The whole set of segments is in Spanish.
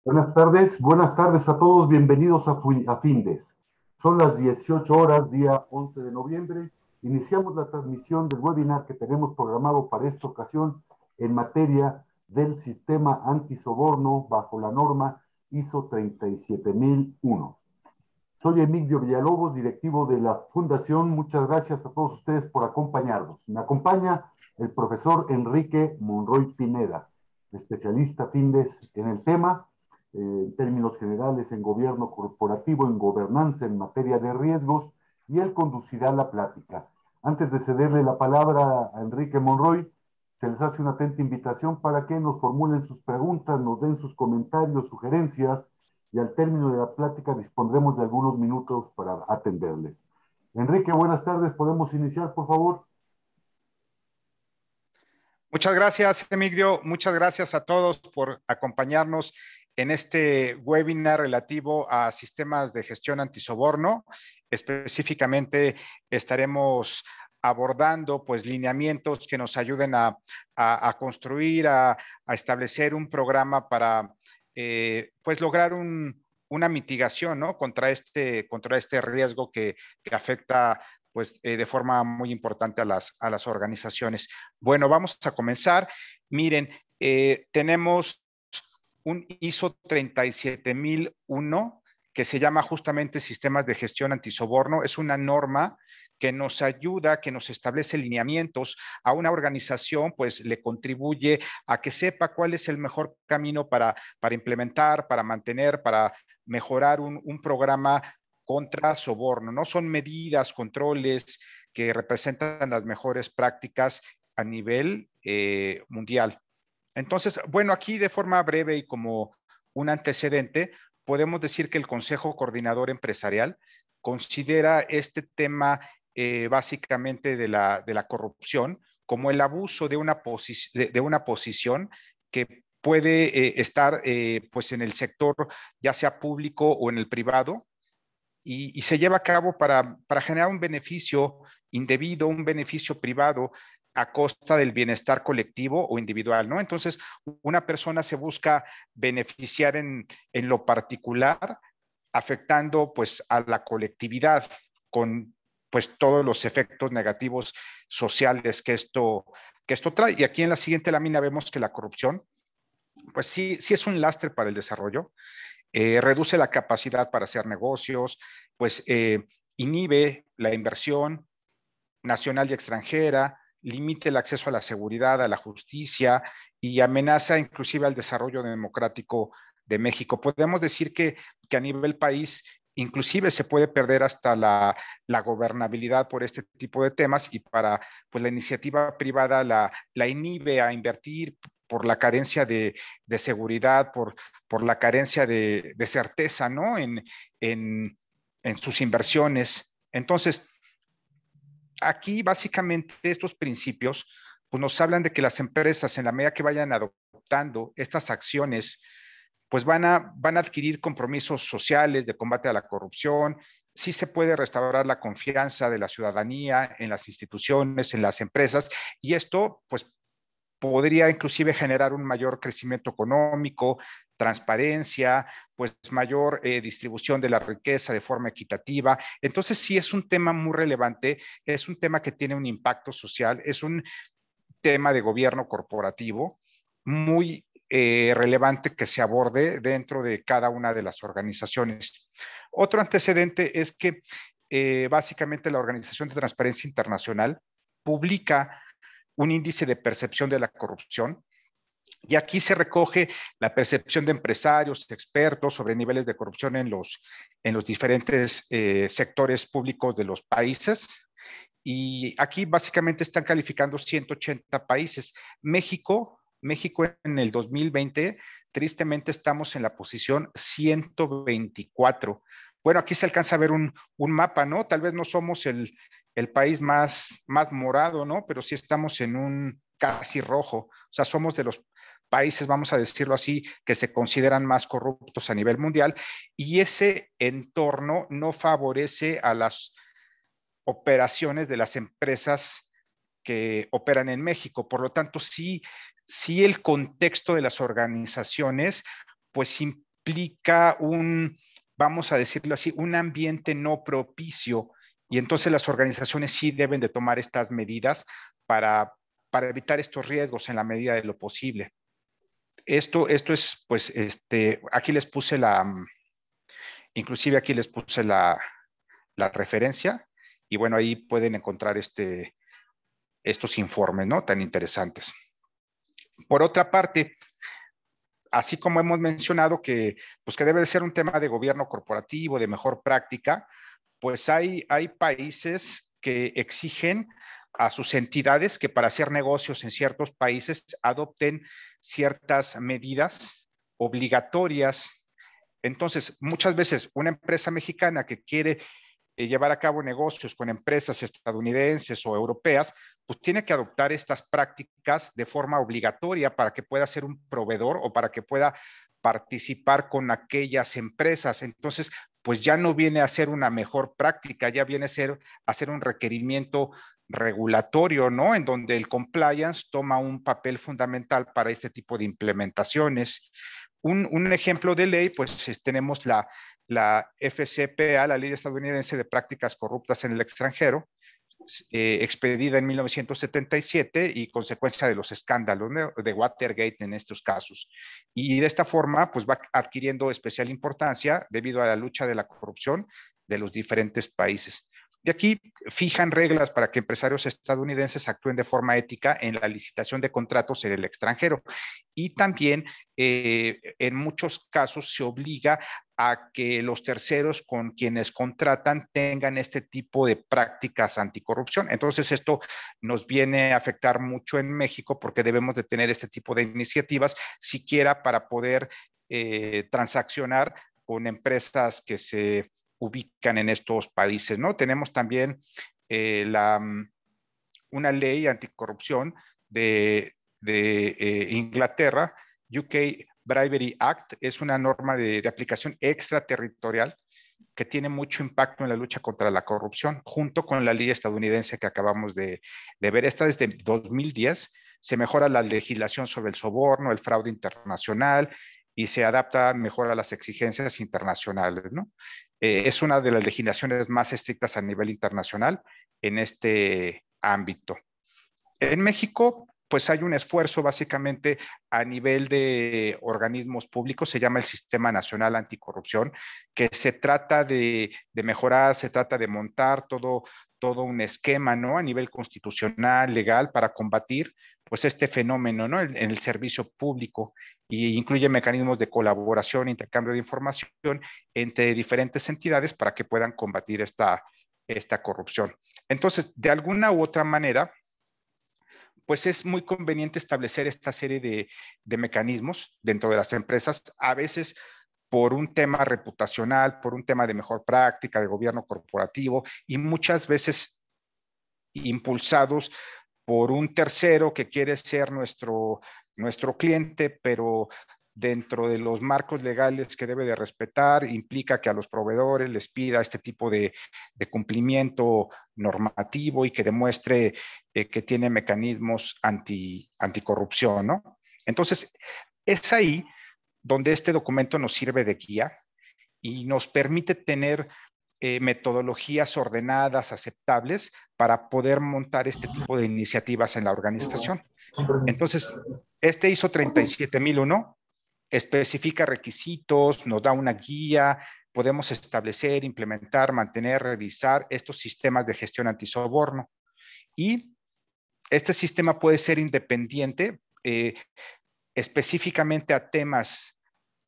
Buenas tardes a todos, bienvenidos a Findes. Son las 18 horas, día 11 de noviembre. Iniciamos la transmisión del webinar que tenemos programado para esta ocasión en materia del sistema antisoborno bajo la norma ISO 37001. Soy Emilio Villalobos, directivo de la Fundación. Muchas gracias a todos ustedes por acompañarnos. Me acompaña el profesor Enrique Monroy Pineda, especialista Findes en el tema, en términos generales en gobierno corporativo, en gobernanza en materia de riesgos, y él conducirá la plática. Antes de cederle la palabra a Enrique Monroy, se les hace una atenta invitación para que nos formulen sus preguntas, nos den sus comentarios, sugerencias, y al término de la plática dispondremos de algunos minutos para atenderles. Enrique, buenas tardes. ¿Podemos iniciar, por favor? Muchas gracias, Emilio. Muchas gracias a todos por acompañarnos en este webinar relativo a sistemas de gestión antisoborno. Específicamente estaremos abordando pues lineamientos que nos ayuden a construir, a establecer un programa para pues lograr una mitigación, ¿no? contra este riesgo que afecta pues de forma muy importante a las organizaciones. Bueno, vamos a comenzar. Miren, tenemos un ISO 37001 que se llama justamente Sistemas de Gestión Antisoborno. Es una norma que nos ayuda, que nos establece lineamientos a una organización, pues le contribuye a que sepa cuál es el mejor camino para implementar, para mantener, para mejorar un programa contra soborno. No son medidas, controles que representan las mejores prácticas a nivel mundial. Entonces, bueno, aquí de forma breve y como un antecedente, podemos decir que el Consejo Coordinador Empresarial considera este tema básicamente de la corrupción como el abuso de de una posición que puede estar pues en el sector ya sea público o en el privado y se lleva a cabo para generar un beneficio indebido, un beneficio privado a costa del bienestar colectivo o individual, ¿no? Entonces, una persona se busca beneficiar en lo particular, afectando pues a la colectividad con pues todos los efectos negativos sociales que esto trae. Y aquí en la siguiente lámina vemos que la corrupción, pues sí es un lastre para el desarrollo, reduce la capacidad para hacer negocios, pues inhibe la inversión nacional y extranjera, limite el acceso a la seguridad, a la justicia y amenaza inclusive al desarrollo democrático de México. Podemos decir que a nivel país inclusive se puede perder hasta la gobernabilidad por este tipo de temas y para pues la iniciativa privada la inhibe a invertir por la carencia de seguridad, por la carencia de certeza, ¿no? En sus inversiones. Entonces, aquí básicamente estos principios pues nos hablan de que las empresas en la medida que vayan adoptando estas acciones pues van a adquirir compromisos sociales de combate a la corrupción, sí se puede restaurar la confianza de la ciudadanía en las instituciones, en las empresas, y esto pues podría inclusive generar un mayor crecimiento económico, transparencia, pues mayor distribución de la riqueza de forma equitativa. Entonces sí es un tema muy relevante, es un tema que tiene un impacto social, es un tema de gobierno corporativo muy relevante que se aborde dentro de cada una de las organizaciones. Otro antecedente es que básicamente la Organización de Transparencia Internacional publica un índice de percepción de la corrupción y aquí se recoge la percepción de empresarios, expertos sobre niveles de corrupción en los diferentes sectores públicos de los países. Y aquí básicamente están calificando 180 países. México en el 2020, tristemente estamos en la posición 124. Bueno, aquí se alcanza a ver un mapa, ¿no? Tal vez no somos el país más morado, ¿no? Pero sí estamos en un casi rojo. O sea, somos de los países, vamos a decirlo así, que se consideran más corruptos a nivel mundial y ese entorno no favorece a las operaciones de las empresas que operan en México. Por lo tanto, sí el contexto de las organizaciones, pues implica vamos a decirlo así, un ambiente no propicio, y entonces las organizaciones sí deben de tomar estas medidas para evitar estos riesgos en la medida de lo posible. Esto es, pues, aquí les puse inclusive aquí les puse la referencia, y bueno, ahí pueden encontrar estos informes, ¿no? Tan interesantes. Por otra parte, así como hemos mencionado pues que debe de ser un tema de gobierno corporativo, de mejor práctica, pues hay países que exigen a sus entidades que para hacer negocios en ciertos países adopten ciertas medidas obligatorias. Entonces, muchas veces una empresa mexicana que quiere llevar a cabo negocios con empresas estadounidenses o europeas, pues tiene que adoptar estas prácticas de forma obligatoria para que pueda ser un proveedor o para que pueda participar con aquellas empresas. Entonces, pues ya no viene a ser una mejor práctica, ya viene a ser un requerimiento regulatorio, ¿no? En donde el compliance toma un papel fundamental para este tipo de implementaciones. Un ejemplo de ley, pues tenemos la FCPA, la Ley Estadounidense de Prácticas Corruptas en el Extranjero, expedida en 1977 y consecuencia de los escándalos, ¿no?, de Watergate en estos casos. Y de esta forma, pues va adquiriendo especial importancia debido a la lucha de la corrupción de los diferentes países. De aquí fijan reglas para que empresarios estadounidenses actúen de forma ética en la licitación de contratos en el extranjero. Y también en muchos casos se obliga a que los terceros con quienes contratan tengan este tipo de prácticas anticorrupción. Entonces esto nos viene a afectar mucho en México porque debemos de tener este tipo de iniciativas siquiera para poder transaccionar con empresas que se ubican en estos países, ¿no? Tenemos también una ley anticorrupción de Inglaterra, UK Bribery Act, es una norma de aplicación extraterritorial que tiene mucho impacto en la lucha contra la corrupción, junto con la ley estadounidense que acabamos de ver. Esta desde 2010 se mejora la legislación sobre el soborno, el fraude internacional, y se adapta mejor a las exigencias internacionales, ¿no? Es una de las legislaciones más estrictas a nivel internacional en este ámbito. En México, pues hay un esfuerzo básicamente a nivel de organismos públicos, se llama el Sistema Nacional Anticorrupción, que se trata de mejorar, se trata de montar todo un esquema, ¿no?, a nivel constitucional, legal, para combatir pues este fenómeno, ¿no?, en el servicio público, y incluye mecanismos de colaboración, intercambio de información entre diferentes entidades para que puedan combatir esta corrupción. Entonces, de alguna u otra manera, pues es muy conveniente establecer esta serie de mecanismos dentro de las empresas, a veces por un tema reputacional, por un tema de mejor práctica, de gobierno corporativo, y muchas veces impulsados por un tercero que quiere ser nuestro cliente, pero dentro de los marcos legales que debe de respetar, implica que a los proveedores les pida este tipo de cumplimiento normativo y que demuestre que tiene mecanismos anticorrupción, ¿no? Entonces, es ahí donde este documento nos sirve de guía y nos permite tener metodologías ordenadas, aceptables, para poder montar este tipo de iniciativas en la organización. Entonces, este ISO 37001 especifica requisitos, nos da una guía, podemos establecer, implementar, mantener, revisar estos sistemas de gestión antisoborno. Y este sistema puede ser independiente específicamente a temas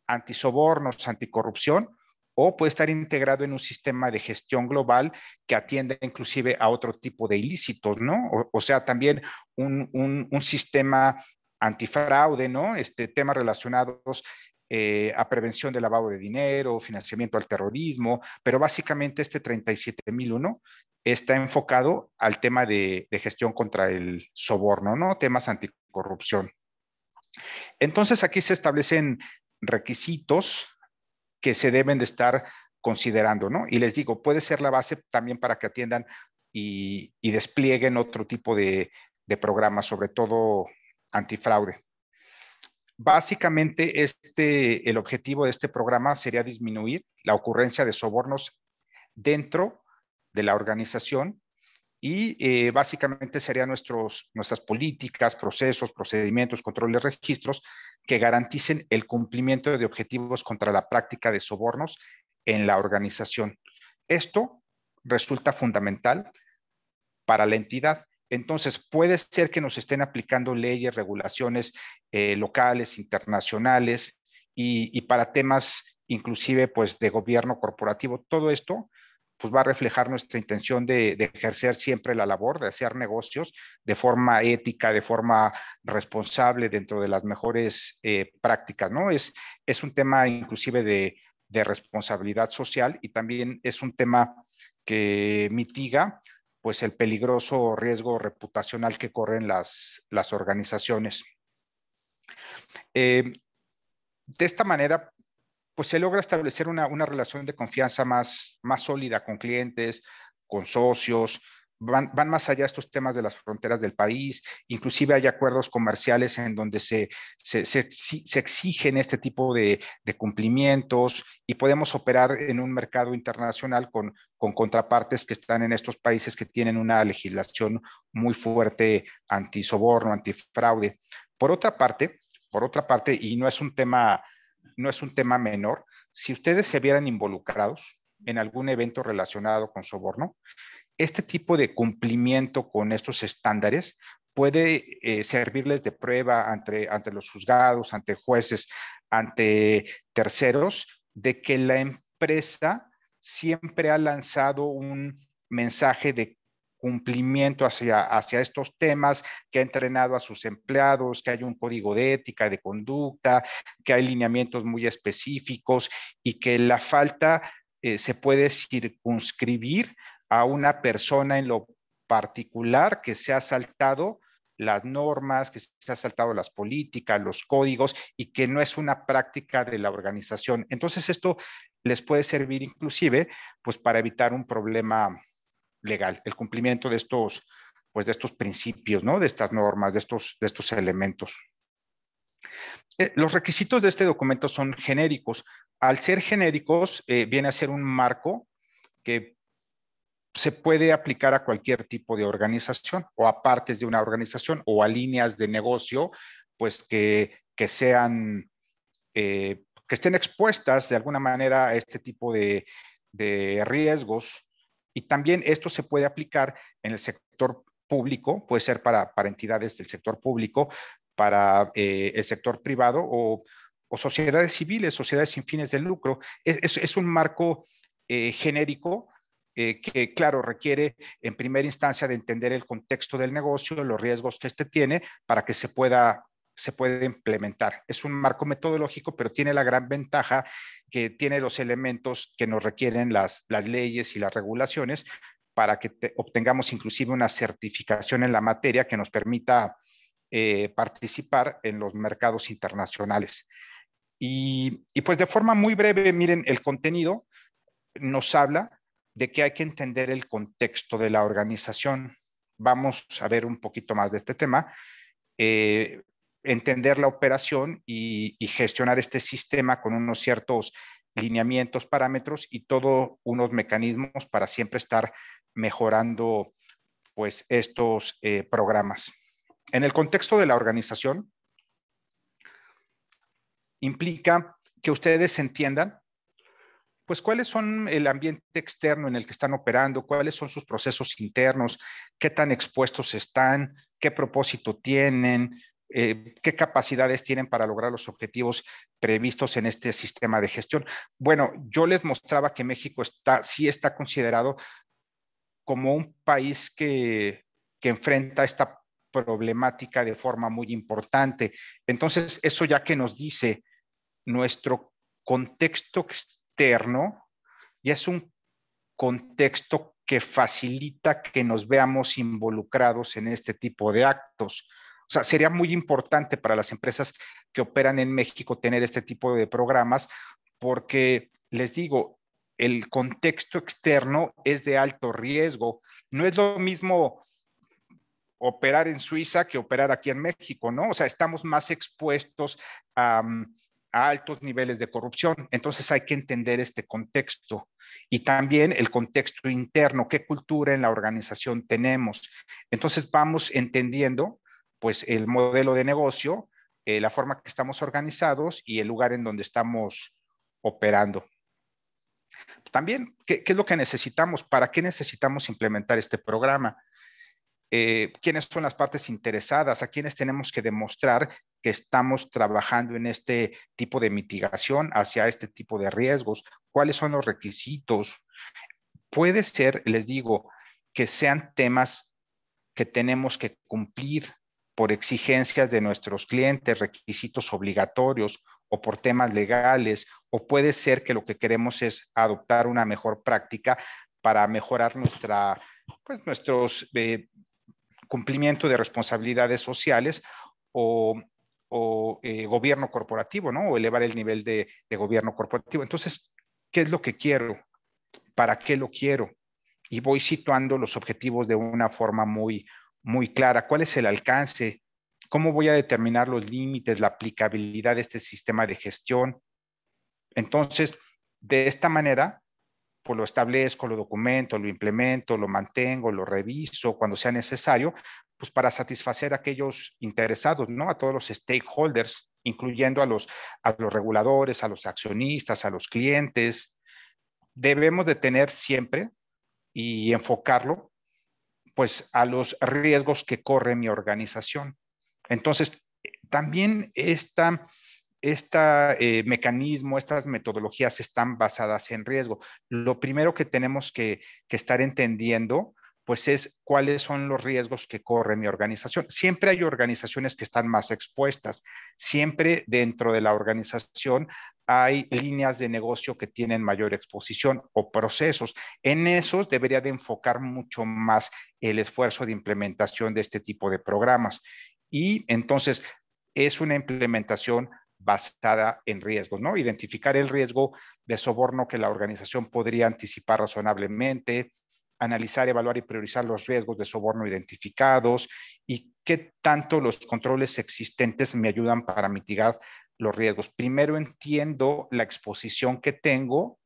antisobornos, anticorrupción, o puede estar integrado en un sistema de gestión global que atiende inclusive a otro tipo de ilícitos, ¿no? O sea, también un sistema antifraude, ¿no? Temas relacionados a prevención de lavado de dinero, financiamiento al terrorismo, pero básicamente este 37001 está enfocado al tema de gestión contra el soborno, ¿no? Temas anticorrupción. Entonces aquí se establecen requisitos que se deben de estar considerando, ¿no? Y les digo, puede ser la base también para que atiendan y desplieguen otro tipo de programas, sobre todo antifraude. Básicamente, el objetivo de este programa sería disminuir la ocurrencia de sobornos dentro de la organización y básicamente serían nuestras políticas, procesos, procedimientos, controles, registros que garanticen el cumplimiento de objetivos contra la práctica de sobornos en la organización. Esto resulta fundamental para la entidad. Entonces, puede ser que nos estén aplicando leyes, regulaciones locales, internacionales y para temas inclusive pues de gobierno corporativo. Todo esto pues va a reflejar nuestra intención de ejercer siempre la labor, de hacer negocios de forma ética, de forma responsable dentro de las mejores prácticas, ¿no? Es un tema inclusive de responsabilidad social y también es un tema que mitiga pues el peligroso riesgo reputacional que corren las organizaciones. De esta manera, pues se logra establecer una relación de confianza más sólida con clientes, con socios, van más allá de estos temas de las fronteras del país, inclusive hay acuerdos comerciales en donde se exigen este tipo de cumplimientos y podemos operar en un mercado internacional con contrapartes que están en estos países que tienen una legislación muy fuerte antisoborno, antifraude. Por otra parte, y no es un tema menor, si ustedes se vieran involucrados en algún evento relacionado con soborno, este tipo de cumplimiento con estos estándares puede servirles de prueba ante los juzgados, ante jueces, ante terceros, de que la empresa siempre ha lanzado un mensaje de cumplimiento hacia estos temas, que ha entrenado a sus empleados, que hay un código de ética, de conducta, que hay lineamientos muy específicos y que la falta se puede circunscribir a una persona en lo particular que se ha saltado las normas, que se ha saltado las políticas, los códigos y que no es una práctica de la organización. Entonces esto les puede servir inclusive pues para evitar un problema legal, el cumplimiento pues de estos principios, ¿no? De estas normas, de estos elementos. Los requisitos de este documento son genéricos. Al ser genéricos, viene a ser un marco que se puede aplicar a cualquier tipo de organización o a partes de una organización o a líneas de negocio, pues que sean, que estén expuestas de alguna manera a este tipo de riesgos. Y también esto se puede aplicar en el sector público, puede ser para entidades del sector público, para el sector privado o sociedades civiles, sociedades sin fines de lucro. Es un marco genérico que, claro, requiere en primera instancia de entender el contexto del negocio, los riesgos que éste tiene para que se pueda implementar. Es un marco metodológico, pero tiene la gran ventaja que tiene los elementos que nos requieren las leyes y las regulaciones para que obtengamos inclusive una certificación en la materia que nos permita participar en los mercados internacionales. Y pues de forma muy breve, miren, el contenido nos habla de que hay que entender el contexto de la organización. Vamos a ver un poquito más de este tema. Entender la operación y gestionar este sistema con unos ciertos lineamientos, parámetros y todos unos mecanismos para siempre estar mejorando pues estos programas. En el contexto de la organización, implica que ustedes entiendan pues cuáles son el ambiente externo en el que están operando, cuáles son sus procesos internos, qué tan expuestos están, qué propósito tienen, qué capacidades tienen para lograr los objetivos previstos en este sistema de gestión. Bueno, yo les mostraba que México sí está considerado como un país que enfrenta esta problemática de forma muy importante. Entonces, eso ya que nos dice nuestro contexto externo, ya es un contexto que facilita que nos veamos involucrados en este tipo de actos. O sea, sería muy importante para las empresas que operan en México tener este tipo de programas porque, les digo, el contexto externo es de alto riesgo. No es lo mismo operar en Suiza que operar aquí en México, ¿no? O sea, estamos más expuestos a altos niveles de corrupción. Entonces hay que entender este contexto y también el contexto interno, qué cultura en la organización tenemos. Entonces vamos entendiendo pues el modelo de negocio, la forma que estamos organizados y el lugar en donde estamos operando. También, ¿qué es lo que necesitamos? ¿Para qué necesitamos implementar este programa? ¿Quiénes son las partes interesadas? ¿A quiénes tenemos que demostrar que estamos trabajando en este tipo de mitigación hacia este tipo de riesgos? ¿Cuáles son los requisitos? Puede ser, les digo, que sean temas que tenemos que cumplir por exigencias de nuestros clientes, requisitos obligatorios o por temas legales, o puede ser que lo que queremos es adoptar una mejor práctica para mejorar nuestros cumplimiento de responsabilidades sociales o gobierno corporativo, ¿no? O elevar el nivel de gobierno corporativo. Entonces, ¿qué es lo que quiero? ¿Para qué lo quiero? Y voy situando los objetivos de una forma muy clara. ¿Cuál es el alcance? ¿Cómo voy a determinar los límites, la aplicabilidad de este sistema de gestión? Entonces, de esta manera, pues lo establezco, lo documento, lo implemento, lo mantengo, lo reviso cuando sea necesario, pues para satisfacer a aquellos interesados, ¿no? A todos los stakeholders, incluyendo a los reguladores, a los accionistas, a los clientes. Debemos de tener siempre y enfocarlo, pues, a los riesgos que corre mi organización. Entonces, también mecanismo, estas metodologías están basadas en riesgo. Lo primero que tenemos que estar entendiendo, pues es cuáles son los riesgos que corre mi organización. Siempre hay organizaciones que están más expuestas. Siempre dentro de la organización hay líneas de negocio que tienen mayor exposición o procesos. En esos debería de enfocar mucho más el esfuerzo de implementación de este tipo de programas. Y entonces es una implementación basada en riesgos, ¿no? Identificar el riesgo de soborno que la organización podría anticipar razonablemente, analizar, evaluar y priorizar los riesgos de soborno identificados y qué tanto los controles existentes me ayudan para mitigar los riesgos. Primero entiendo la exposición que tengo,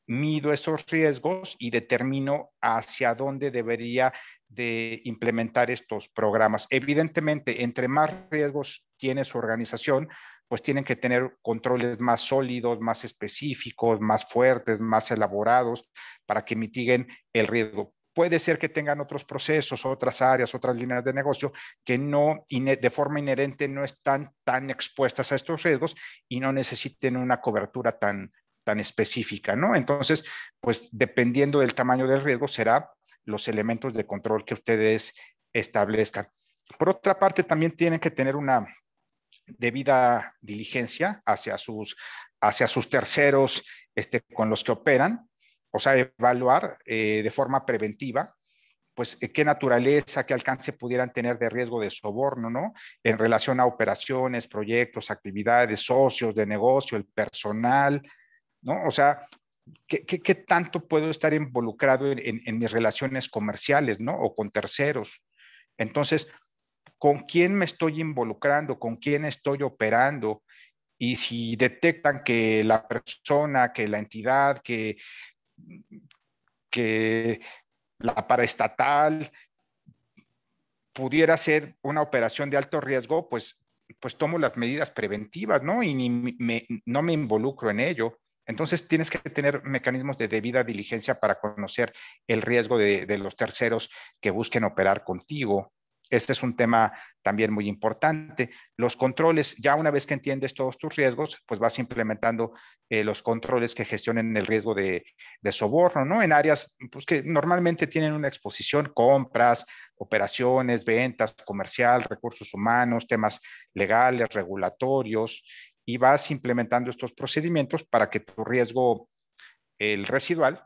mido esos riesgos y determino hacia dónde debería de implementar estos programas. Evidentemente, entre más riesgos tiene su organización, pues tienen que tener controles más sólidos, más específicos, más fuertes, más elaborados para que mitiguen el riesgo. Puede ser que tengan otros procesos, otras áreas, otras líneas de negocio que no, de forma inherente, no están tan expuestas a estos riesgos y no necesiten una cobertura tan específica, ¿no? Entonces, pues dependiendo del tamaño del riesgo, será los elementos de control que ustedes establezcan. Por otra parte, también tienen que tener una debida diligencia hacia sus terceros con los que operan, o sea, evaluar de forma preventiva pues qué naturaleza, qué alcance pudieran tener de riesgo de soborno, ¿no? En relación a operaciones, proyectos, actividades, socios de negocio, el personal, ¿no? O sea, ¿qué tanto puedo estar involucrado en mis relaciones comerciales, ¿no? O con terceros. Entonces, ¿con quién me estoy involucrando? ¿Con quién estoy operando? Y si detectan que la persona, que la entidad, que la paraestatal pudiera ser una operación de alto riesgo, pues tomo las medidas preventivas, ¿no? Y no me involucro en ello. Entonces tienes que tener mecanismos de debida diligencia para conocer el riesgo de los terceros que busquen operar contigo. Este es un tema también muy importante. Los controles, ya una vez que entiendes todos tus riesgos, pues vas implementando los controles que gestionen el riesgo de soborno, ¿no? En áreas pues, que normalmente tienen una exposición, compras, operaciones, ventas, comercial, recursos humanos, temas legales, regulatorios, y vas implementando estos procedimientos para que tu riesgo, el residual,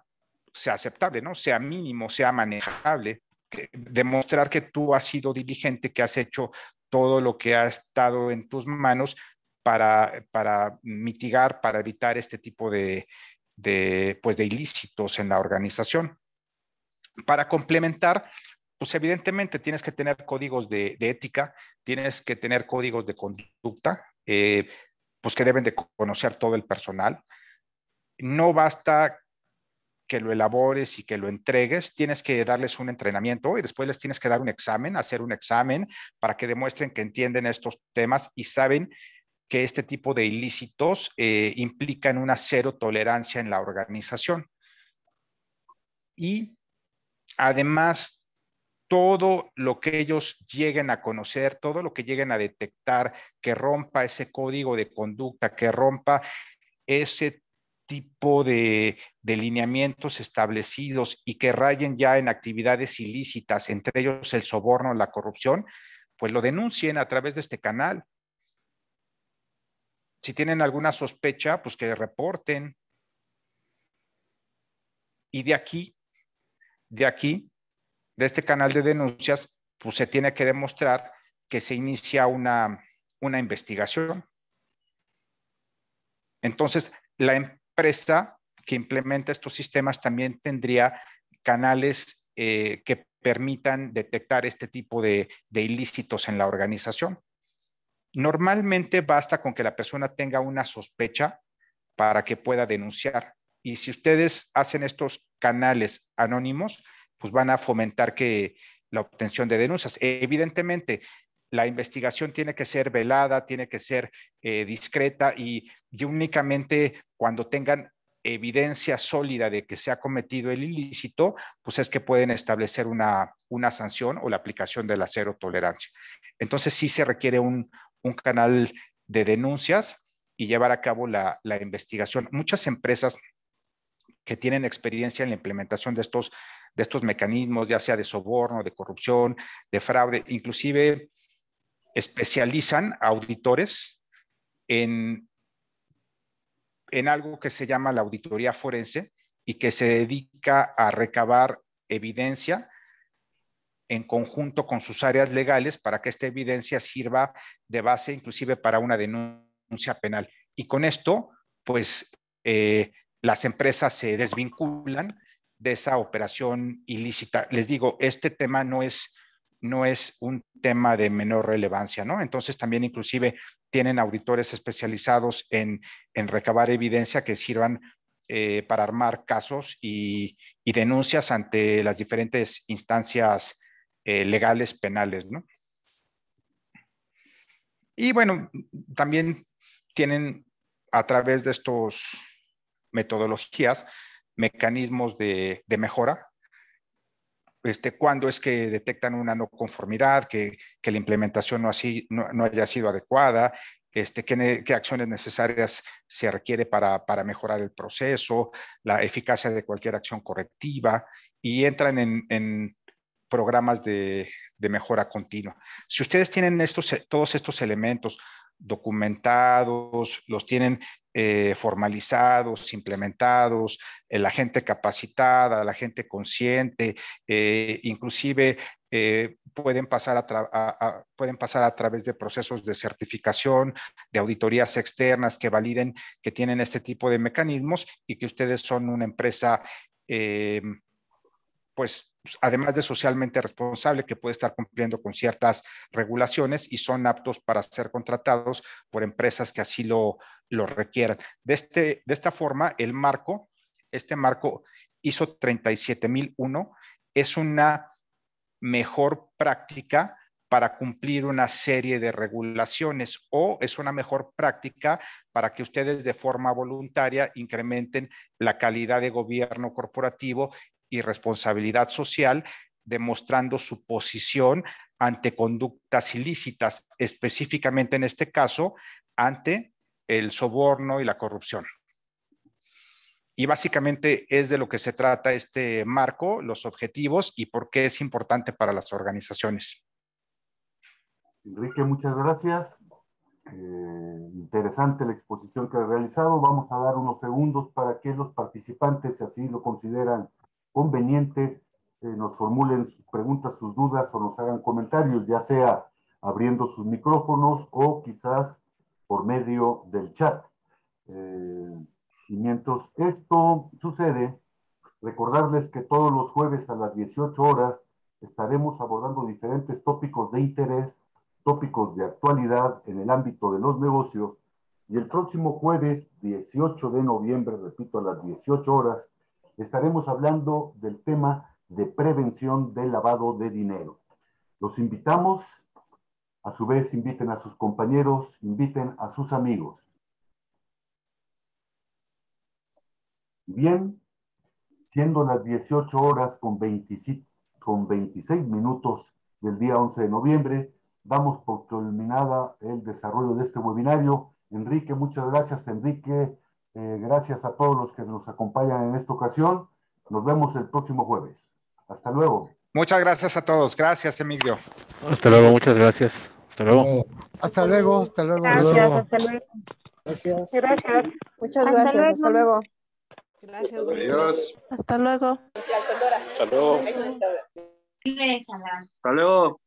sea aceptable, ¿no? Sea mínimo, sea manejable. Demostrar que tú has sido diligente, que has hecho todo lo que ha estado en tus manos para mitigar, para evitar este tipo pues de ilícitos en la organización. Para complementar, pues evidentemente tienes que tener códigos de ética, tienes que tener códigos de conducta, pues que deben de conocer todo el personal. No basta que lo elabores y que lo entregues, tienes que darles un entrenamiento y después les tienes que dar un examen, hacer un examen para que demuestren que entienden estos temas y saben que este tipo de ilícitos implican una cero tolerancia en la organización. Y además, todo lo que ellos lleguen a conocer, todo lo que lleguen a detectar que rompa ese código de conducta, que rompa ese tipo de lineamientos establecidos y que rayen ya en actividades ilícitas, entre ellos el soborno, la corrupción, pues lo denuncien a través de este canal. Si tienen alguna sospecha, pues que reporten. Y de este canal de denuncias, pues se tiene que demostrar que se inicia una investigación. Entonces, la empresa que implementa estos sistemas también tendría canales que permitan detectar este tipo de ilícitos en la organización. Normalmente basta con que la persona tenga una sospecha para que pueda denunciar. Y si ustedes hacen estos canales anónimos, pues van a fomentar que la obtención de denuncias. Evidentemente, la investigación tiene que ser velada, tiene que ser discreta y únicamente cuando tengan evidencia sólida de que se ha cometido el ilícito, pues es que pueden establecer una sanción o la aplicación de la cero tolerancia. Entonces sí se requiere un canal de denuncias y llevar a cabo la investigación. Muchas empresas que tienen experiencia en la implementación de estos mecanismos, ya sea de soborno, de corrupción, de fraude, inclusive especializan auditores en, en algo que se llama la auditoría forense y que se dedica a recabar evidencia en conjunto con sus áreas legales para que esta evidencia sirva de base inclusive para una denuncia penal. Y con esto, pues, las empresas se desvinculan de esa operación ilícita. Les digo, este tema no es un tema de menor relevancia, ¿no? Entonces también inclusive tienen auditores especializados en recabar evidencia que sirvan para armar casos y denuncias ante las diferentes instancias legales penales, ¿no? Y bueno, también tienen a través de estos metodologías mecanismos de mejora. Cuándo es que detectan una no conformidad, que la implementación no haya sido adecuada, qué acciones necesarias se requiere para mejorar el proceso, la eficacia de cualquier acción correctiva y entran en programas de mejora continua. Si ustedes tienen todos estos elementos documentados, los tienen formalizados, implementados, la gente capacitada, la gente consciente, inclusive pueden pasar a través de procesos de certificación, de auditorías externas que validen que tienen este tipo de mecanismos y que ustedes son una empresa pues además de socialmente responsable, que puede estar cumpliendo con ciertas regulaciones y son aptos para ser contratados por empresas que así lo requieran. De esta forma, este marco ISO 37001 es una mejor práctica para cumplir una serie de regulaciones o es una mejor práctica para que ustedes de forma voluntaria incrementen la calidad de gobierno corporativo y responsabilidad social, demostrando su posición ante conductas ilícitas, específicamente en este caso, ante el soborno y la corrupción. Y básicamente es de lo que se trata este marco, los objetivos y por qué es importante para las organizaciones. Enrique, muchas gracias. Interesante la exposición que has realizado. Vamos a dar unos segundos para que los participantes, si así lo consideran conveniente, nos formulen sus preguntas, sus dudas o nos hagan comentarios, ya sea abriendo sus micrófonos o quizás por medio del chat. Y mientras esto sucede, recordarles que todos los jueves a las 18 horas estaremos abordando diferentes tópicos de interés, tópicos de actualidad en el ámbito de los negocios. Y el próximo jueves 18 de noviembre, repito, a las 18 horas, estaremos hablando del tema de prevención del lavado de dinero. Los invitamos, a su vez inviten a sus compañeros, inviten a sus amigos. Bien, siendo las 18 horas con 26 minutos del día 11 de noviembre, damos por culminada el desarrollo de este webinario. Enrique, muchas gracias, Enrique. Gracias a todos los que nos acompañan en esta ocasión. Nos vemos el próximo jueves. Hasta luego. Muchas gracias a todos. Gracias, Emilio. Hasta luego, muchas gracias. Hasta luego. Hasta luego, hasta luego. Gracias, hasta luego. Gracias. Gracias. Muchas gracias, hasta luego. Gracias. Adiós. Hasta luego. Hasta luego. Hasta luego.